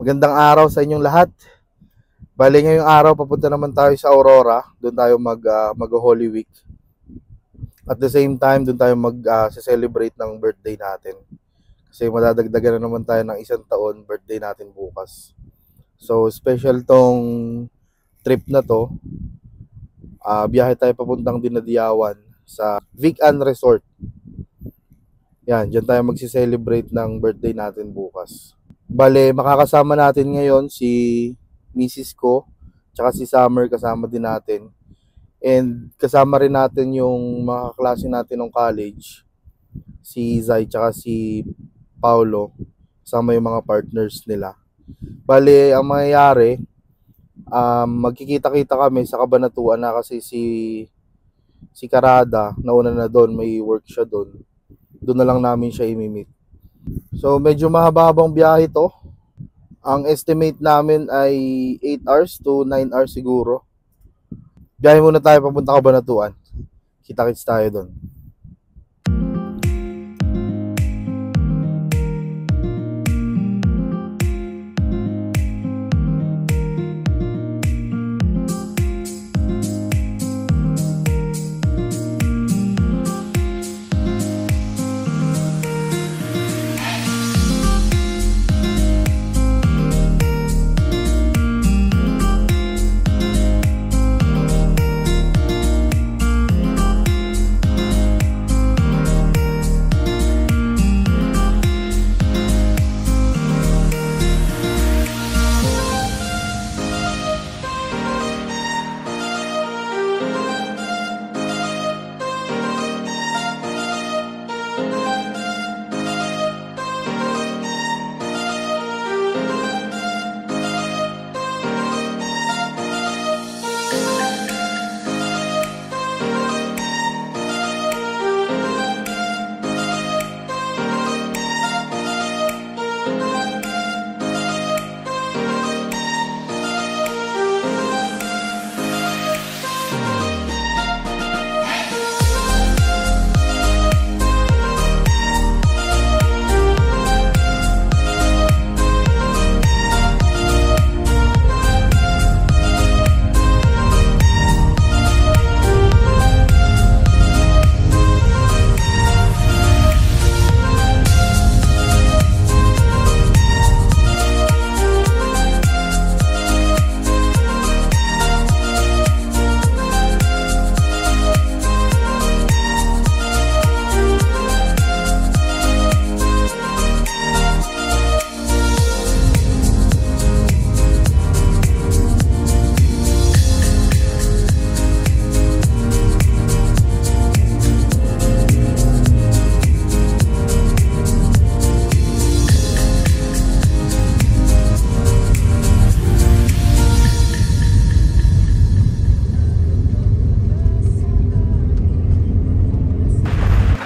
Magandang araw sa inyong lahat. Bali ngayong araw papunta naman tayo sa Aurora. Doon tayo mag-Holy Week. At the same time, doon tayo mag-celebrate ng birthday natin. Kasi madadagdagan na naman tayo ng 1 taon, birthday natin bukas. So special tong trip na to. Biyahe tayo papuntang Dinadiawan sa Vic-An Resort. Yan, dyan tayo magsi-celebrate ng birthday natin bukas. Bale, makakasama natin ngayon si Mrs. ko, tsaka si Summer kasama din natin. And kasama rin natin yung mga kaklase natin ng college, si Zay tsaka si Paulo, kasama yung mga partners nila. Bale, ang mangyayari, magkikita-kita kami sa Cabanatuan na kasi si Karada, nauna na doon, may work siya doon. Doon na lang namin siya imimit. So medyo mahaba-habang biyahe to. Ang estimate namin ay 8 hours to 9 hours siguro. Biyahe muna tayo papunta Cabanatuan. Kita-kits tayo doon.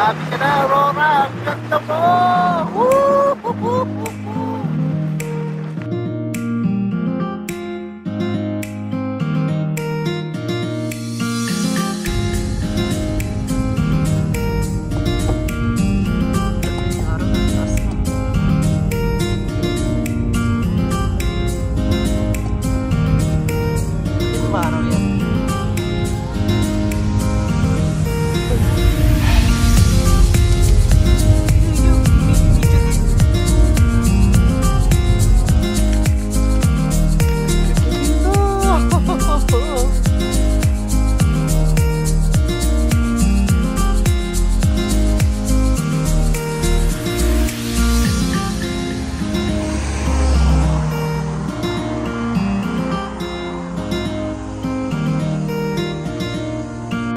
Sabi ka na, Aurora! Ang ganda mo! Woo!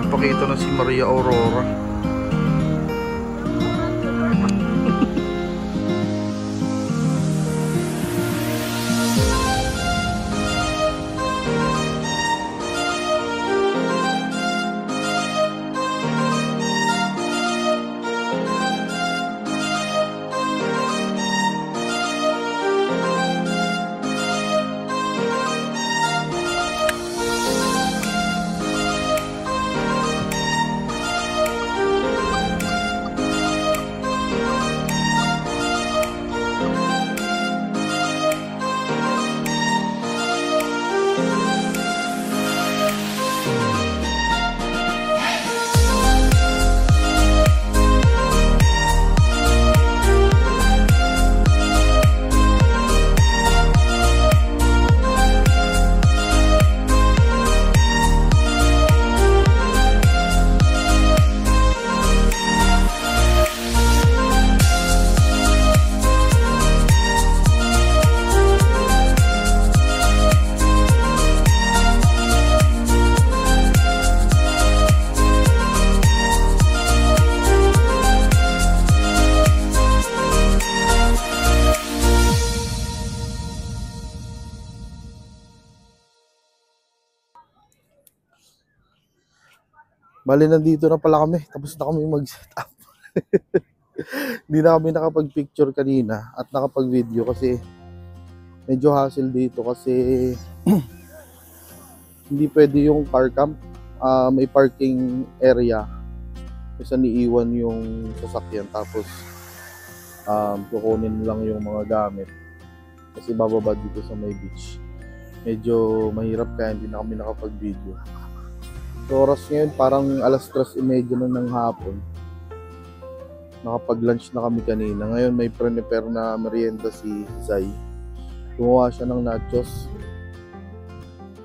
Pakita na si Maria Aurora. Bali, nandito na pala kami. Tapos na kami mag-set up. Hindi na kami nakapag-picture kanina at nakapag-video kasi medyo hassle dito kasi hindi pwede yung car camp. May parking area kasi niiwan yung sasakyan tapos kukunin lang yung mga gamit kasi bababa dito sa may beach. Medyo mahirap kaya hindi na kami nakapag-video. So, oras ngayon parang alas 3:30 na ng hapon. Nakapag-lunch na kami kanina. Ngayon may prepare na merienda si Zay. Gumawa siya ng nachos.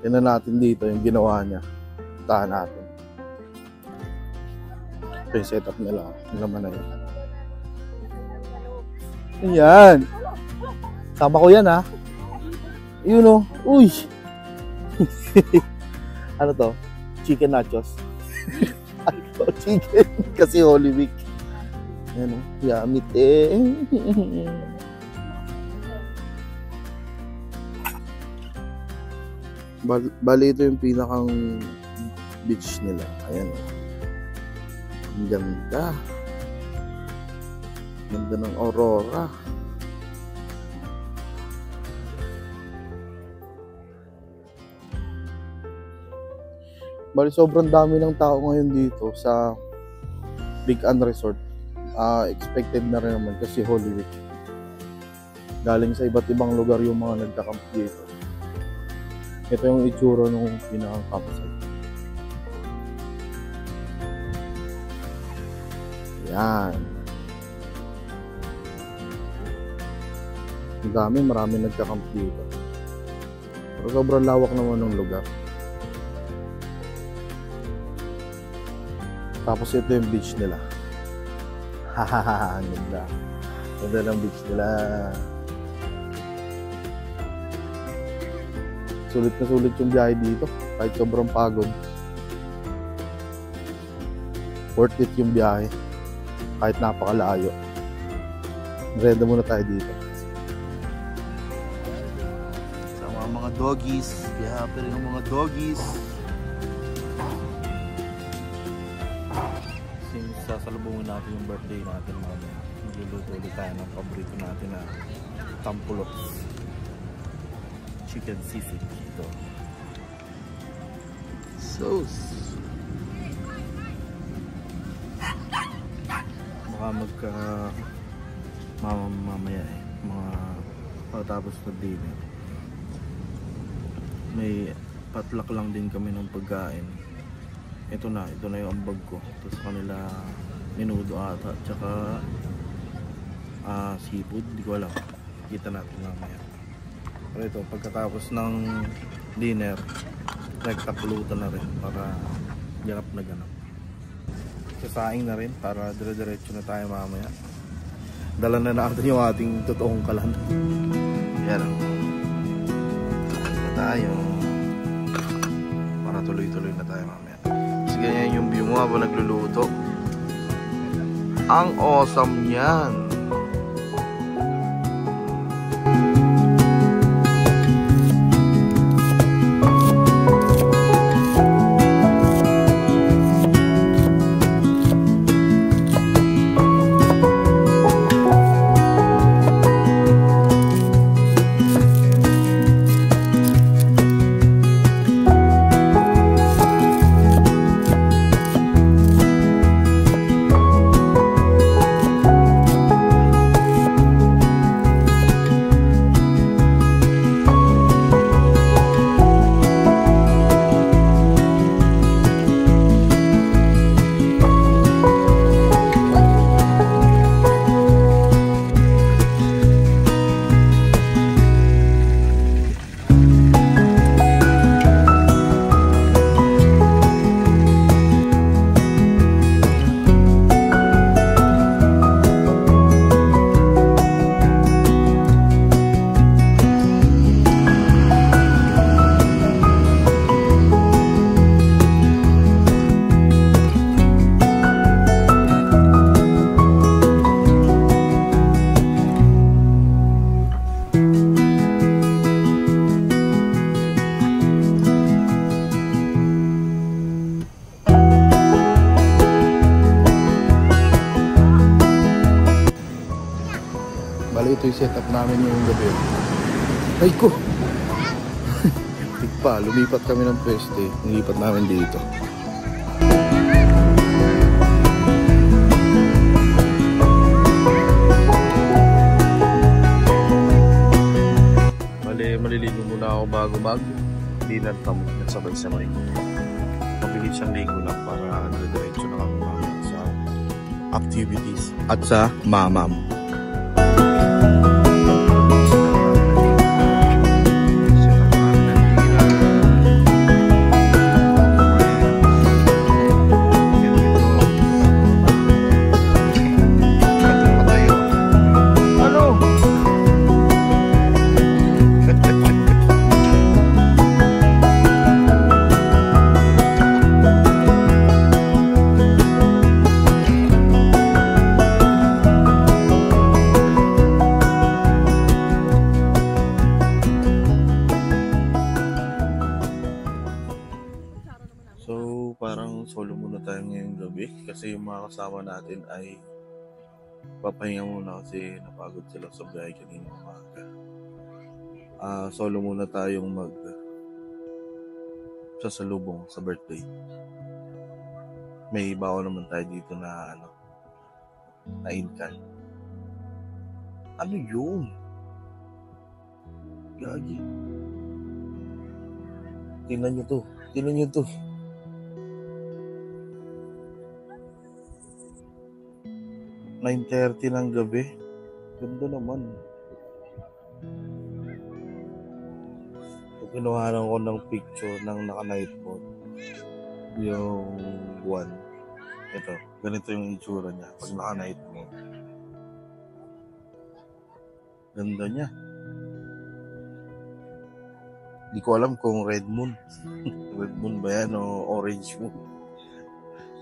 Tingnan natin dito yung ginawa niya. Tahan natin. Ito yung setup nila. Yung naman na yun. Ayan. Sama ko yan ha. Yun o. Uy. Ano to? Chicken nachos. Ano to? Chicken. Kasi Holy Week. Ayan o. Yummy eh. Bali ito yung pinakang beach nila. Ayan o. Ang ganda. Ganda ng aurora. Bali sobrang dami ng tao ngayon dito sa Big An Resort. Expected na rin naman kasi Holy Week. Galing sa iba't ibang lugar yung mga nagka-camp dito. Ito yung itsura ng pinaka-campsite. Yan. Ang dami, marami nagka-camp dito. Pero sobrang lawak naman ng lugar. Tapos ito yung beach nila. Hahaha, ang ganda. Ganda ng beach nila. Sulit na sulit yung biyahe dito. Kahit sobrang pagod. Worth it yung biyahe. Kahit napakalayo. Merienda muna tayo dito. Sama ang mga doggies. Kaya pa rin ang mga doggies. Sasalubungin natin yung birthday natin mamaya. Magluluto ulit tayo ng paborito natin na tampulok. Chicken seafood dito. Sauce. Baka mamaya mga pagkatapos mag-dinner. May patlak lang din kami ng pagkain. Ito na yung ambag ko. Tapos kanila menudo ata. Tsaka seafood. Hindi ko alam. Kita natin mamaya. Pero ito, pagkatapos ng dinner, nagtapulutan na rin para ganap na ganap. Sasaing na rin para dire-diretso na tayo mamaya. Dala na natin yung ating totoong kalan. Yan. Na tayo. Para tuloy-tuloy na tayo mamaya. Ganyan yung view mo habang nagluluto. Ang awesome yan. i-set up namin yung gabi. Ay ko! Tigpa, lumipat kami ng pweste. Nilipat namin dito. Maliligo muna ako bago mag-dinner kami sabay-sabay. Mabilis ang ligo lang para diretso na kami mamaya sa activities at sa mamam. Parang solo muna tayo ngayong gabi kasi yung mga kasama natin ay papahinga muna kasi napagod sila sa biyahe kanina umaga. Solo muna tayong sasalubong sa birthday. May baon naman tayo dito na na inkan. Ano yun? Gagi. Tingnan nyo to. 9:30 ng gabi. Ganda naman. Kinuhanan ko ng picture ng naka-night mode. Yung buwan. Ito, ganito yung itsura niya pag naka-night mode. Ganda niya. Hindi ko alam kung red moon. Red moon ba yan o orange moon.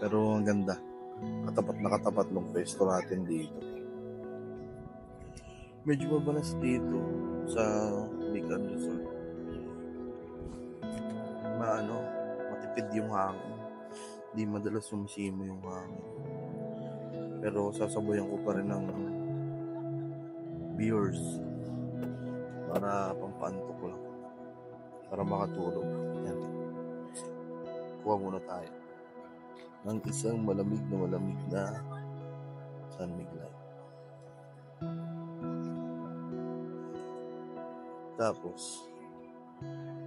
Pero ang ganda. Katapat ng pwesto natin dito. Medyo mabalas dito sa Mikan Resort. Matipid yung hangin. Hindi madalas sumisimo yung hangin. Pero sasabayan ko pa rin ng beers para pampaantok lang. Para makatulog. Yan. Kuha muna tayo ng isang malamig na San Miguel. Tapos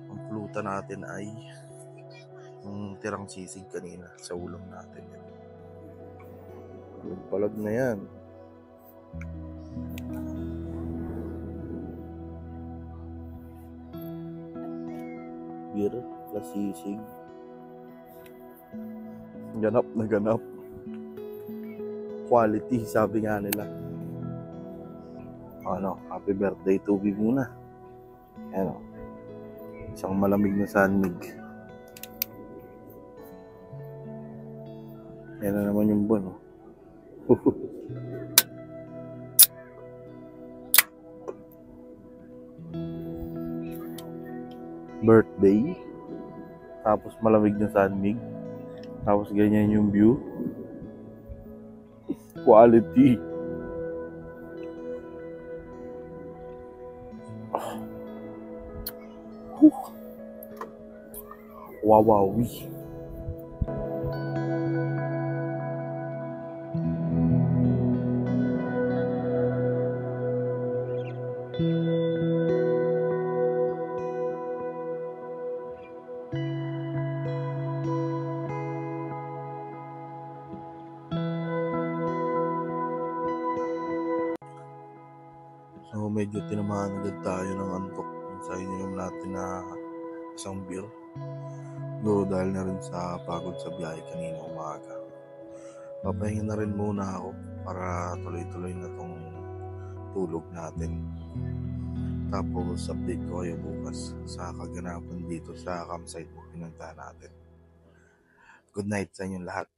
ang pulutan natin ay yung tirang sisig kanina sa ulam natin. Palag na yan. Beer plus sisig. Ganap na ganap. Quality, sabi nga nila. Happy birthday to be muna. Isang malamig na sanmig. Yan na naman yung buwan. Birthday. Tapos malamig na sanmig. Tapos ganyan yung view. Quality. Wawawi. So medyo tinamaan agad tayo ng antok sa ininom natin na isang beer. Dahil na rin sa pagod sa biyahe kanina umaga. Papahinga na rin muna ako para tuloy-tuloy na tong tulog natin. Tapos update ko kayo bukas sa kaganapan dito sa campsite na pinuntahan natin. Good night sa inyong lahat.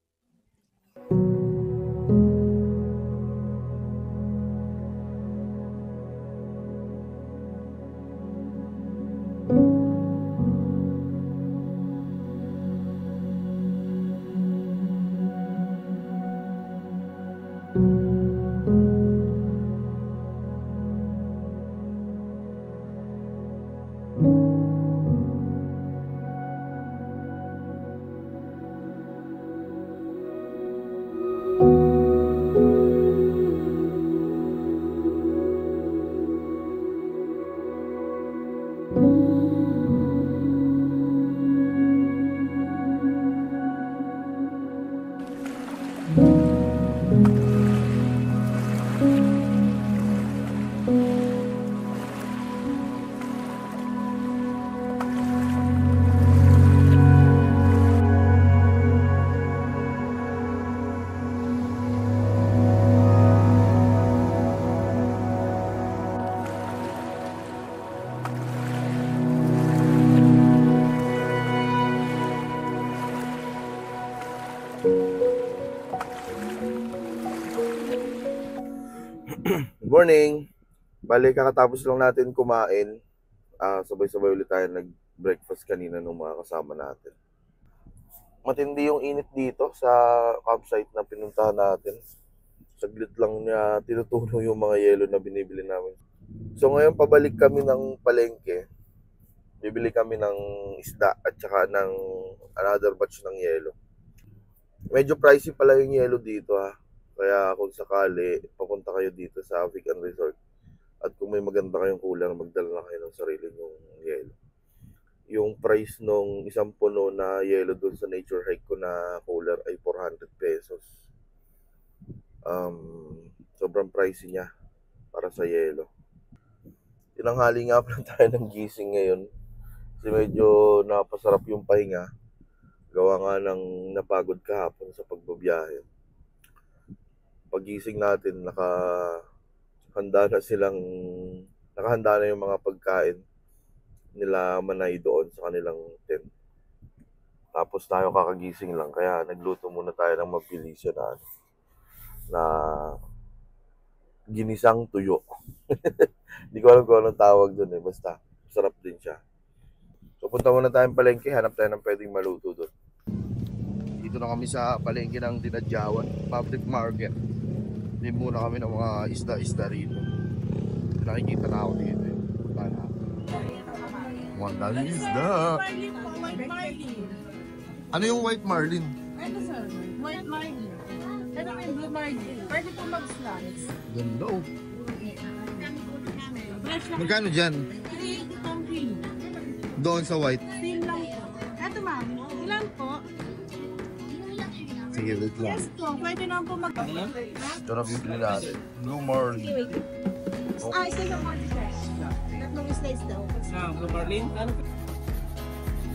Good morning! Bali, kakatapos lang natin kumain. Sabay-sabay ulit tayo nag-breakfast kanina ng mga kasama natin. Matindi yung init dito sa campsite na pinuntahan natin. Saglit lang niya tinutuno yung mga yelo na binibili namin. So ngayon pabalik kami ng palengke. Bibili kami ng isda at saka ng another batch ng yelo. Medyo pricey pala yung yelo dito ha. Kaya kung sakali, papunta kayo dito sa Avican Resort. At kung may maganda kayong cooler, magdala na kayo ng sarili nyong yelo. Yung price nung isang puno na yelo dun sa nature hike ko na cooler ay 400 pesos. Sobrang pricey niya para sa yelo. Tinanghali nga pa tayo ng gising ngayon. Kasi medyo napasarap yung pahinga. Gawa nga ng napagod kahapon sa pagbabiyahe. Pagising natin, nakahanda na yung mga pagkain nila Manay doon sa kanilang tent. Tapos tayo kakagising lang, kaya nagluto muna tayo ng mabilisan na ginisang tuyo. Hindi ko alam kung anong tawag doon basta sarap din siya. So punta muna tayong palengke, hanap tayo ng pwedeng maluto doon. Dito na kami sa palengke ng Dinadjawan Public Market. Hindi muna kami ng mga isda-isda rito. Nakikita na ako dito. Mga daming isda. Ano yung white marlin? Ano sir? White marlin. Ano yung blue marlin? Pwede po mag-slice. Ganda oh. Magkano dyan? 380 pang kilo. Doon sa white? Same lang po. Eto ma'am, ilan po? Sige, wait lang. Yes po, pwede naman po mag- Ito na bibili natin. Blue marlin. Slice na po. Tatlong slice daw. Blue marlin?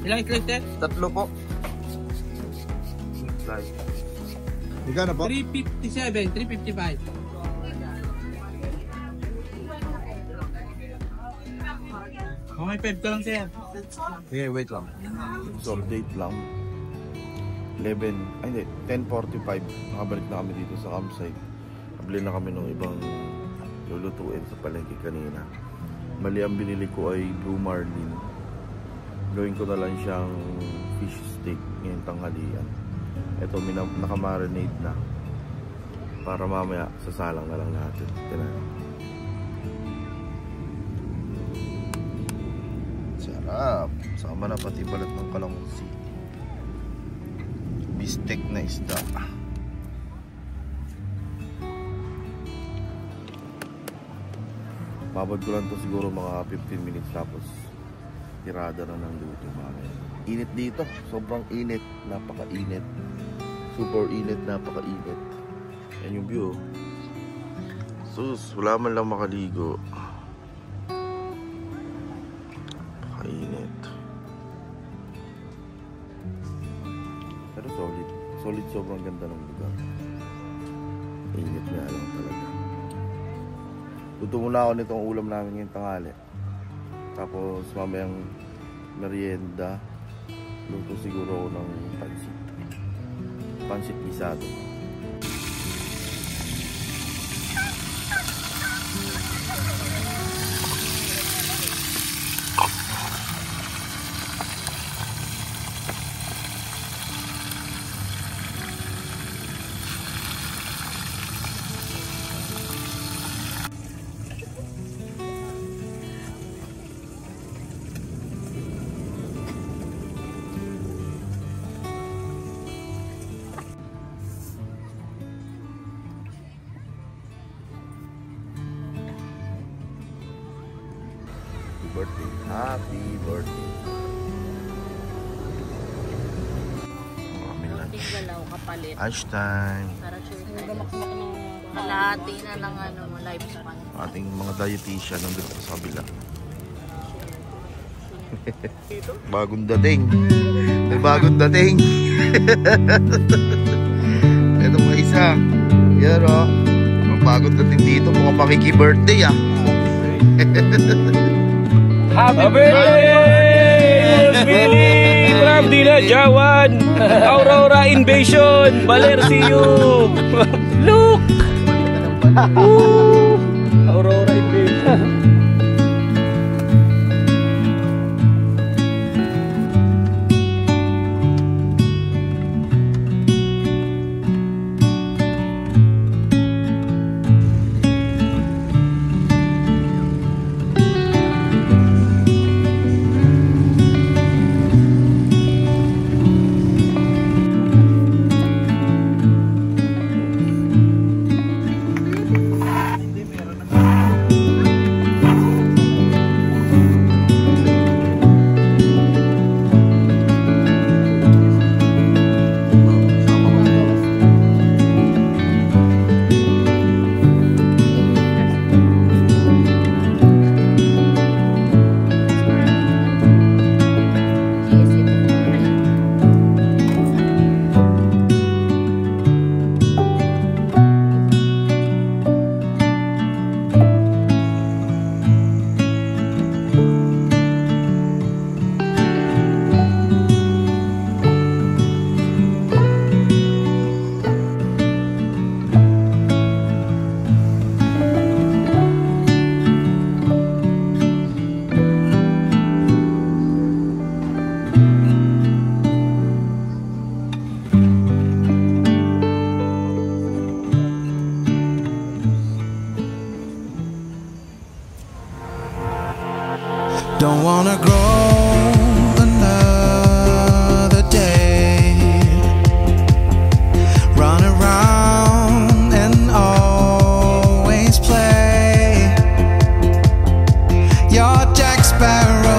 Ilang itlog yan? 3 po. Slice. Magkano po? 357, 355. Okay, 5 ka lang sir. Sige, wait lang. So, date lang. 11, ay hindi, 10:45. Nakabalik na kami dito sa campsite. Nabili na kami ng ibang lulutuin sa palengke kanina. Mali ang binili ko ay blue marlin. Gawin ko na lang siyang fish steak ngayong tanghalian. Ito, nakamarinate na. Para mamaya, sasalang na lang natin. Tinan. Sarap. Sama na pati balat ng kalamansi. Bistek na isda. Babad ko lang to siguro mga 15 minutes tapos tirada na ng luto mamaya. Init dito. Sobrang init. Napaka-init. Super init. Napaka-init. Yan yung view. Sus, wala man lang makaligo. Napaka-init. Pero solid. Solid, sobrang ganda ng lugar. Init nga lang talaga. Luto muna ako nitong ulam namin ngayong tanghali. Tapos mamayang merienda. Luto siguro ako ng pansit. Pansit gisado. Happy birthday. Kunting galaw kapalit. Lunch time. Para sure tayo. Kalahati na ng ano, lifespan. Ating mga dietitian nandun pa sa kabila. Bagong dating. May bagong dating. Ito pa isa. Yan o. Ang bagong dating dito. Mukhang makiki-birthday ah. Happy birthday! Billy from Dila Jawan! Aurora Invasion! Balercium! Look! Aurora Invasion! Don't wanna grow another day. Run around and always play. You're Jack Sparrow.